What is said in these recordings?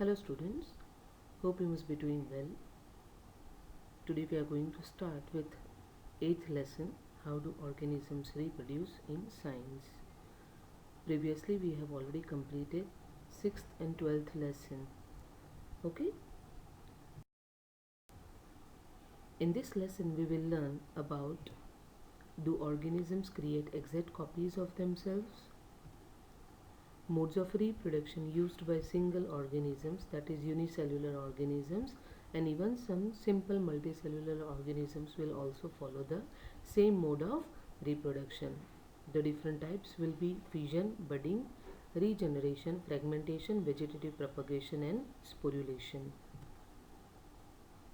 Hello students, hope you must be doing well. Today we are going to start with 8th lesson, how do organisms reproduce in science. Previously we have already completed 6th and 12th lesson. Okay? In this lesson we will learn about, do organisms create exact copies of themselves? Modes of reproduction used by single organisms, that is unicellular organisms, and even some simple multicellular organisms will also follow the same mode of reproduction. The different types will be fission, budding, regeneration, fragmentation, vegetative propagation, and sporulation.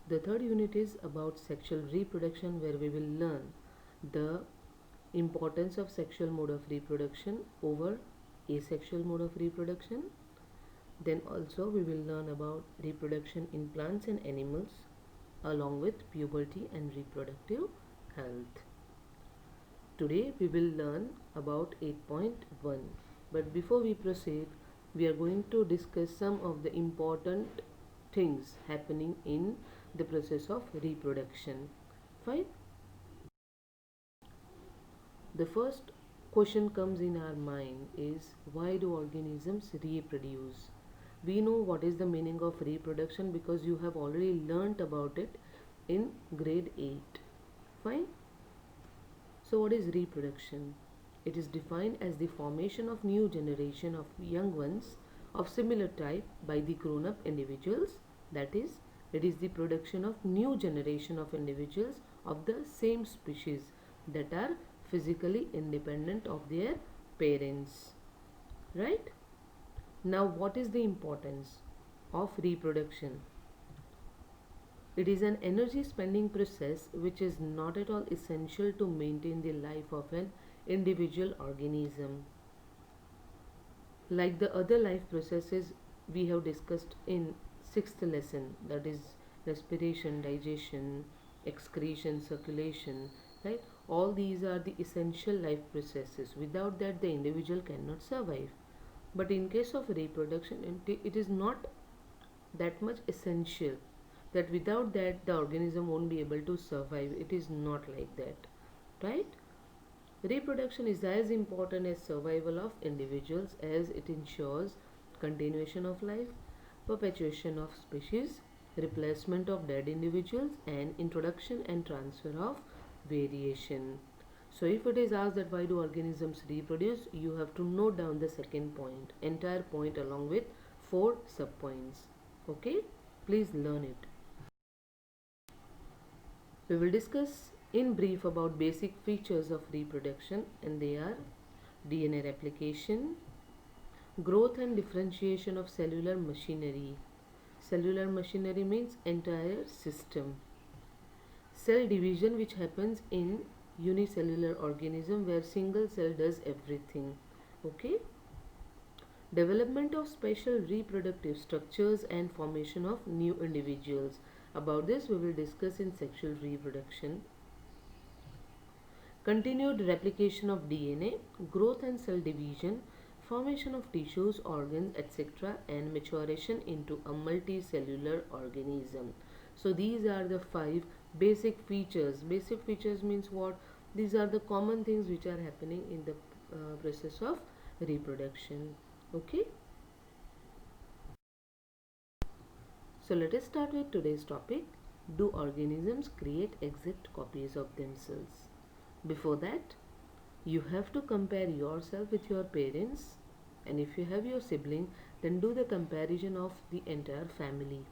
The third unit is about sexual reproduction, where we will learn the importance of sexual mode of reproduction over asexual mode of reproduction. Then also we will learn about reproduction in plants and animals along with puberty and reproductive health. Today we will learn about 8.1, but before we proceed we are going to discuss some of the important things happening in the process of reproduction. Fine. The first question comes in our mind is, why do organisms reproduce? We know what is the meaning of reproduction because you have already learnt about it in grade 8. Fine. So what is reproduction? It is defined as the formation of new generation of young ones of similar type by the grown up individuals. That is, it is the production of new generation of individuals of the same species that are physically independent of their parents. Right? Now what is the importance of reproduction? It is an energy spending process which is not at all essential to maintain the life of an individual organism. Like the other life processes we have discussed in 6th lesson, that is respiration, digestion, excretion, circulation, right? All these are the essential life processes. Without that the individual cannot survive. But in case of reproduction, it is not that much essential, that without that the organism won't be able to survive. It is not like that, right? Reproduction is as important as survival of individuals, as it ensures continuation of life, perpetuation of species, replacement of dead individuals, and introduction and transfer of variation. So if it is asked that why do organisms reproduce, you have to note down the second point, entire point along with 4 subpoints. Okay, please learn it. We will discuss in brief about basic features of reproduction, and they are DNA replication, growth and differentiation of cellular machinery. Cellular machinery means entire system. Cell division, which happens in unicellular organism where single cell does everything. Okay. Development of special reproductive structures and formation of new individuals. About this we will discuss in sexual reproduction. Continued replication of DNA, growth and cell division, formation of tissues, organs, etc., and maturation into a multicellular organism. So these are the 5 basic features. Basic features means what? These are the common things which are happening in the process of reproduction. Okay. So let us start with today's topic. Do organisms create exact copies of themselves? Before that, you have to compare yourself with your parents, and if you have your sibling, then do the comparison of the entire family.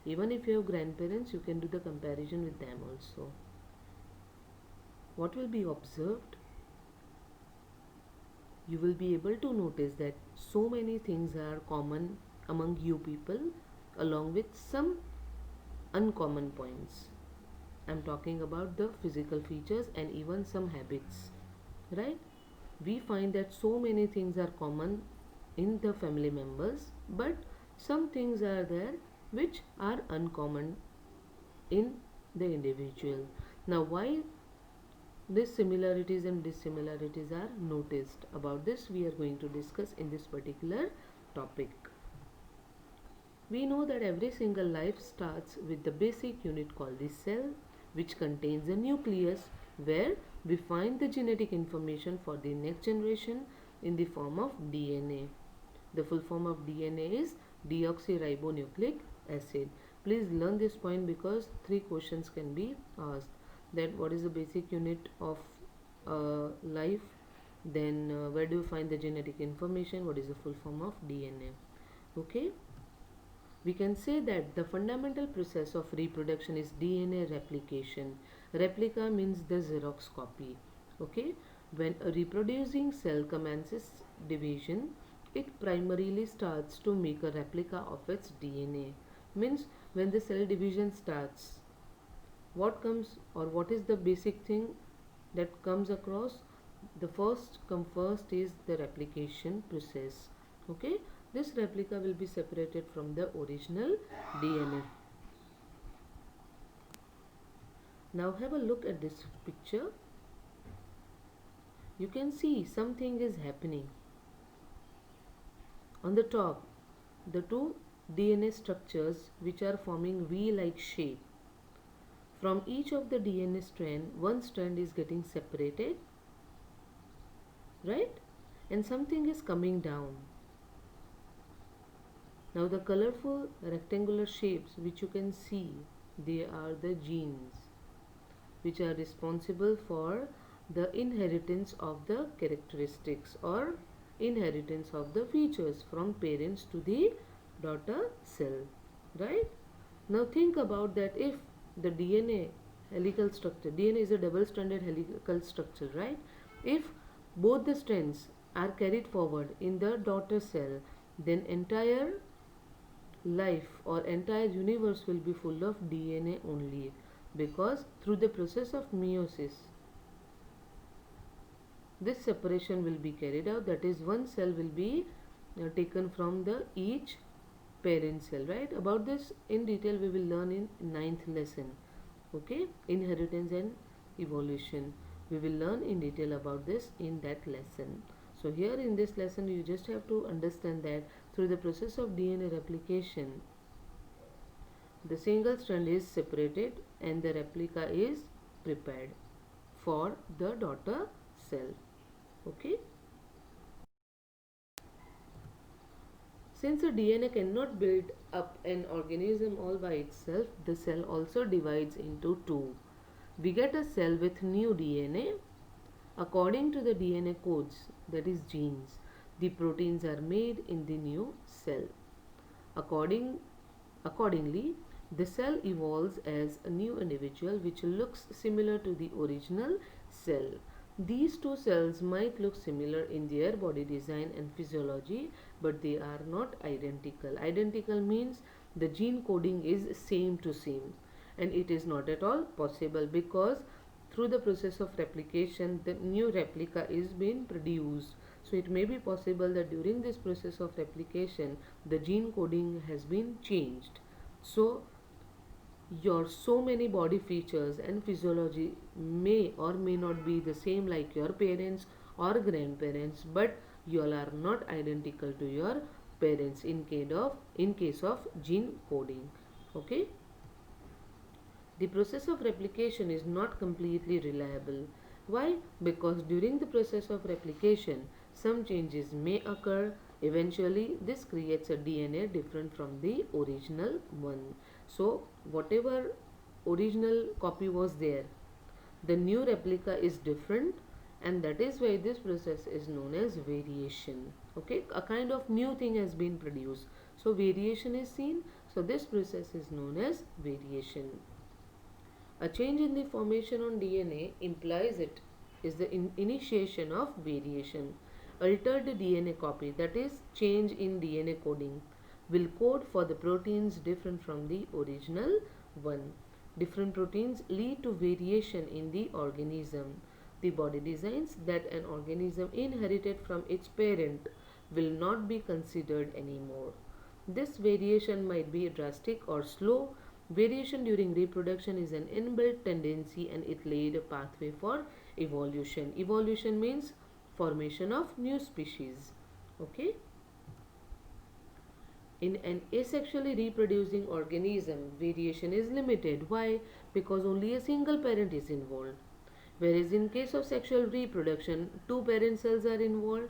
Even if you have grandparents, you can do the comparison with them also. What will be observed? You will be able to notice that so many things are common among you people, along with some uncommon points. I'm talking about the physical features and even some habits, right? We find that so many things are common in the family members, but some things are there which are uncommon in the individual. Now why these similarities and dissimilarities are noticed? About this we are going to discuss in this particular topic. We know that every single life starts with the basic unit called the cell, which contains a nucleus where we find the genetic information for the next generation in the form of DNA. The full form of DNA is deoxyribonucleic acid. Please learn this point because 3 questions can be asked. That what is the basic unit of life, then where do you find the genetic information, what is the full form of DNA. Okay, we can say that the fundamental process of reproduction is DNA replication. Replica means the Xerox copy. Okay, when a reproducing cell commences division, it primarily starts to make a replica of its DNA. Means when the cell division starts, what comes or what is the basic thing that comes across? The first come first is the replication process. Okay, this replica will be separated from the original DNA. Now have a look at this picture. You can see something is happening. On the top, the two DNA structures which are forming V-like shape. From each of the DNA strand, one strand is getting separated, right? And something is coming down. Now the colorful rectangular shapes which you can see, they are the genes which are responsible for the inheritance of the characteristics or inheritance of the features from parents to the daughter cell, right? Now think about that. If the DNA helical structure, DNA is a double stranded helical structure, right? If both the strands are carried forward in the daughter cell, then entire life or entire universe will be full of DNA only, because through the process of meiosis this separation will be carried out. That is, one cell will be taken from the each parent cell, right? About this in detail we will learn in 9th lesson. Okay, inheritance and evolution, we will learn in detail about this in that lesson. So here in this lesson you just have to understand that through the process of DNA replication, the single strand is separated and the replica is prepared for the daughter cell. Okay. Since the DNA cannot build up an organism all by itself, the cell also divides into two. We get a cell with new DNA. According to the DNA codes, that is genes, the proteins are made in the new cell. Accordingly, the cell evolves as a new individual which looks similar to the original cell. These two cells might look similar in their body design and physiology, but they are not identical. Identical means the gene coding is same to same, and it is not at all possible because through the process of replication the new replica is being produced. So it may be possible that during this process of replication the gene coding has been changed. So your so many body features and physiology may or may not be the same like your parents or grandparents, but you all are not identical to your parents in case of gene coding. Okay, the process of replication is not completely reliable. Why? Because during the process of replication some changes may occur. Eventually this creates a DNA different from the original one. So whatever original copy was there, the new replica is different, and that is why this process is known as variation. Okay, a kind of new thing has been produced, so variation is seen. So this process is known as variation. A change in the formation on DNA implies it is the initiation of variation. Altered DNA copy, that is change in DNA coding, will code for the proteins different from the original one. Different proteins lead to variation in the organism. The body designs that an organism inherited from its parent will not be considered anymore. This variation might be drastic or slow. Variation during reproduction is an inbuilt tendency and it laid a pathway for evolution. Evolution means formation of new species. Okay. In an asexually reproducing organism, variation is limited. Why? Because only a single parent is involved. Whereas in case of sexual reproduction, two parent cells are involved,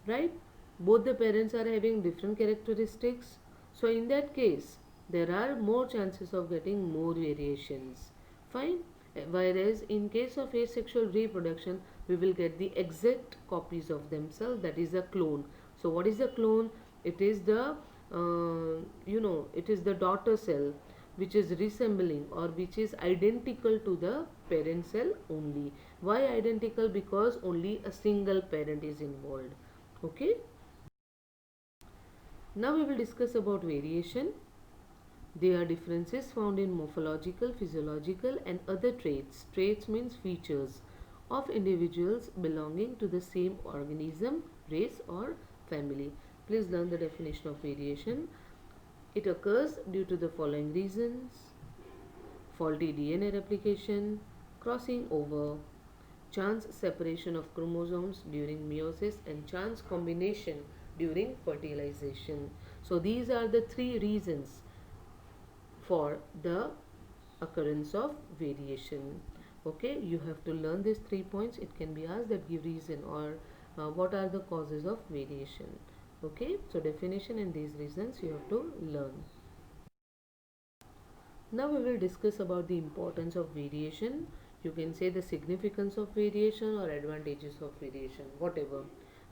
right? Both the parents are having different characteristics. So in that case, there are more chances of getting more variations. Fine. Whereas in case of asexual reproduction, we will get the exact copies of themselves, that is a clone. So what is a clone? It is the it is the daughter cell which is resembling or which is identical to the parent cell only. Why identical? Because only a single parent is involved. Okay. Now we will discuss about variation. There are differences found in morphological, physiological and other traits. Traits means features of individuals belonging to the same organism, race or family. Please learn the definition of variation. It occurs due to the following reasons: faulty DNA replication, crossing over, chance separation of chromosomes during meiosis, and chance combination during fertilization. So these are the three reasons for the occurrence of variation. Okay, you have to learn these 3 points. It can be asked that give reason or what are the causes of variation. Okay, so definition and these reasons you have to learn. Now we will discuss about the importance of variation. You can say the significance of variation or advantages of variation, whatever.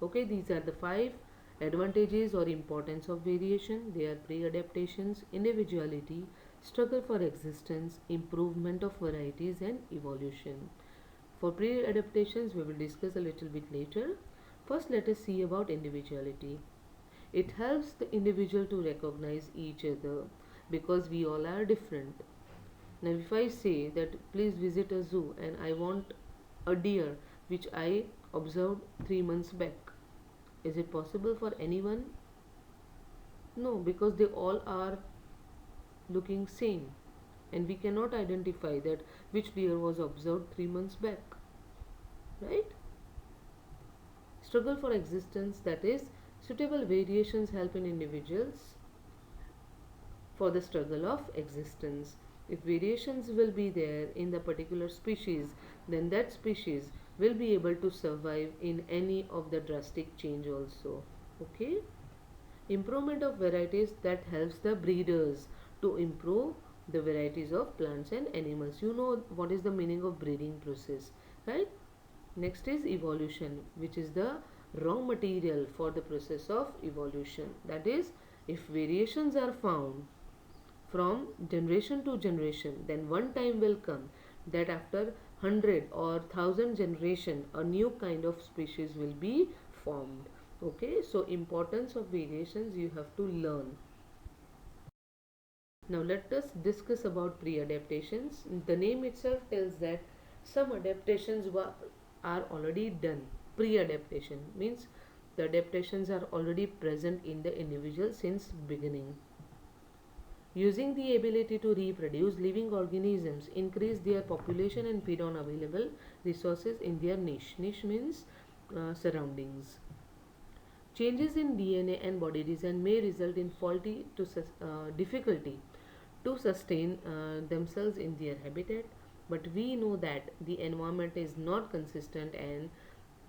Okay, these are the 5 advantages or importance of variation. They are pre-adaptations, individuality, struggle for existence, improvement of varieties and evolution. For pre-adaptations we will discuss a little bit later. First let us see about individuality. It helps the individual to recognize each other because we all are different. Now, if I say that please visit a zoo and I want a deer which I observed 3 months back, is it possible for anyone? No, because they all are looking same and we cannot identify that which deer was observed 3 months back, right? Struggle for existence, that is, suitable variations help in individuals for the struggle of existence. If variations will be there in the particular species, then that species will be able to survive in any of the drastic change also. Okay. Improvement of varieties, that helps the breeders to improve the varieties of plants and animals. You know what is the meaning of breeding process, right? Next is evolution, which is the raw material for the process of evolution. That is, if variations are found from generation to generation, then one time will come that after 100 or 1000 generation a new kind of species will be formed. Okay, so importance of variations you have to learn. Now let us discuss about pre-adaptations. The name itself tells that some adaptations are already done. Pre-adaptation means the adaptations are already present in the individual since beginning. Using the ability to reproduce, living organisms increase their population and feed on available resources in their niche. Niche means surroundings. Changes in DNA and body design may result in difficulty to sustain themselves in their habitat, but we know that the environment is not consistent and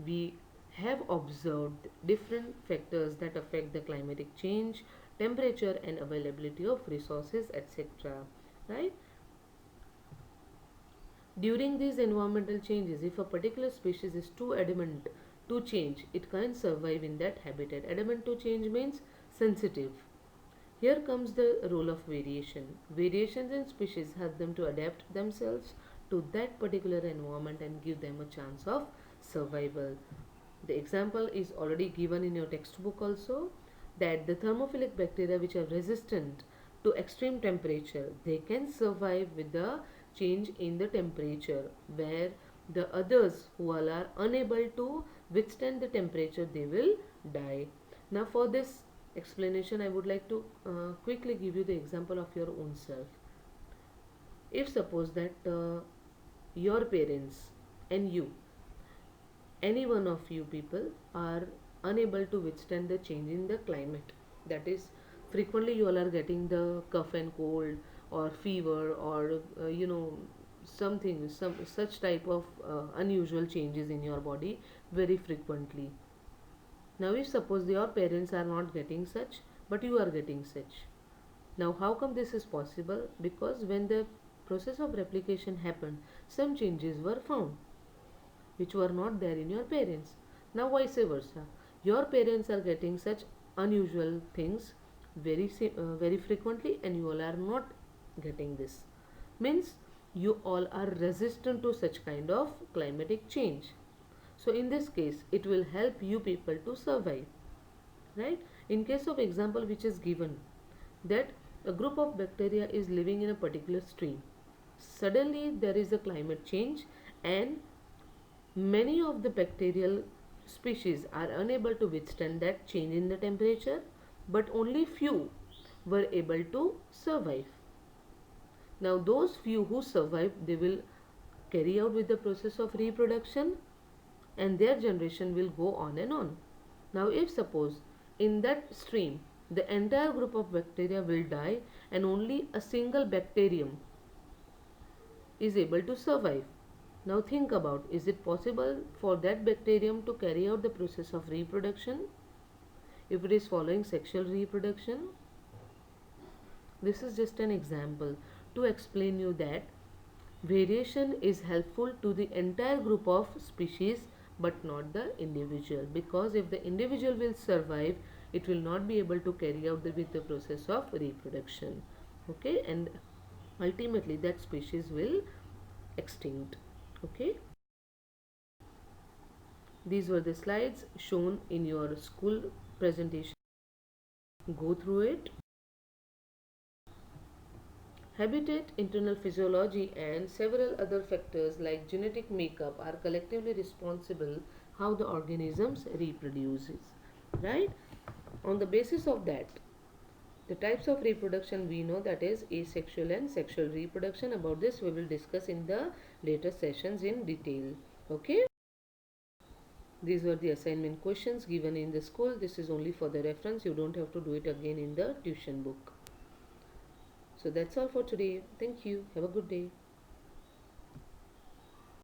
we have observed different factors that affect the climatic change, temperature and availability of resources, etc. Right? During these environmental changes, if a particular species is too adamant to change, it can't survive in that habitat. Adamant to change means sensitive. Here comes the role of variation. Variations in species help them to adapt themselves to that particular environment and give them a chance of survival. The example is already given in your textbook also, that the thermophilic bacteria which are resistant to extreme temperature, they can survive with the change in the temperature, where the others who all are unable to withstand the temperature, they will die. Now for this explanation I would like to quickly give you the example of your own self. If suppose that your parents and you, any one of you people, are unable to withstand the change in the climate, that is frequently you all are getting the cough and cold or fever or something, some such type of unusual changes in your body very frequently. Now if suppose your parents are not getting such but you are getting such, now how come this is possible? Because when the process of replication happened, some changes were found which were not there in your parents. Now vice versa, your parents are getting such unusual things very frequently and you all are not getting this. Means you all are resistant to such kind of climatic change. So in this case it will help you people to survive, right? In case of example which is given, that a group of bacteria is living in a particular stream, suddenly there is a climate change and many of the bacterial species are unable to withstand that change in the temperature, but only few were able to survive. Now those few who survive, they will carry out with the process of reproduction and their generation will go on and on. Now if suppose in that stream the entire group of bacteria will die and only a single bacterium is able to survive. Now think about, is it possible for that bacterium to carry out the process of reproduction if it is following sexual reproduction? This is just an example to explain you that variation is helpful to the entire group of species but not the individual, because if the individual will survive it will not be able to carry out with the process of reproduction, okay, and ultimately that species will extinct. Okay, these were the slides shown in your school presentation. Go through it. Habitat, internal physiology and several other factors like genetic makeup are collectively responsible how the organisms reproduces, right? On the basis of that, the types of reproduction we know, that is asexual and sexual reproduction. About this we will discuss in the later sessions in detail. Okay, these were the assignment questions given in the school. This is only for the reference, you don't have to do it again in the tuition book. So that's all for today. Thank you. Have a good day.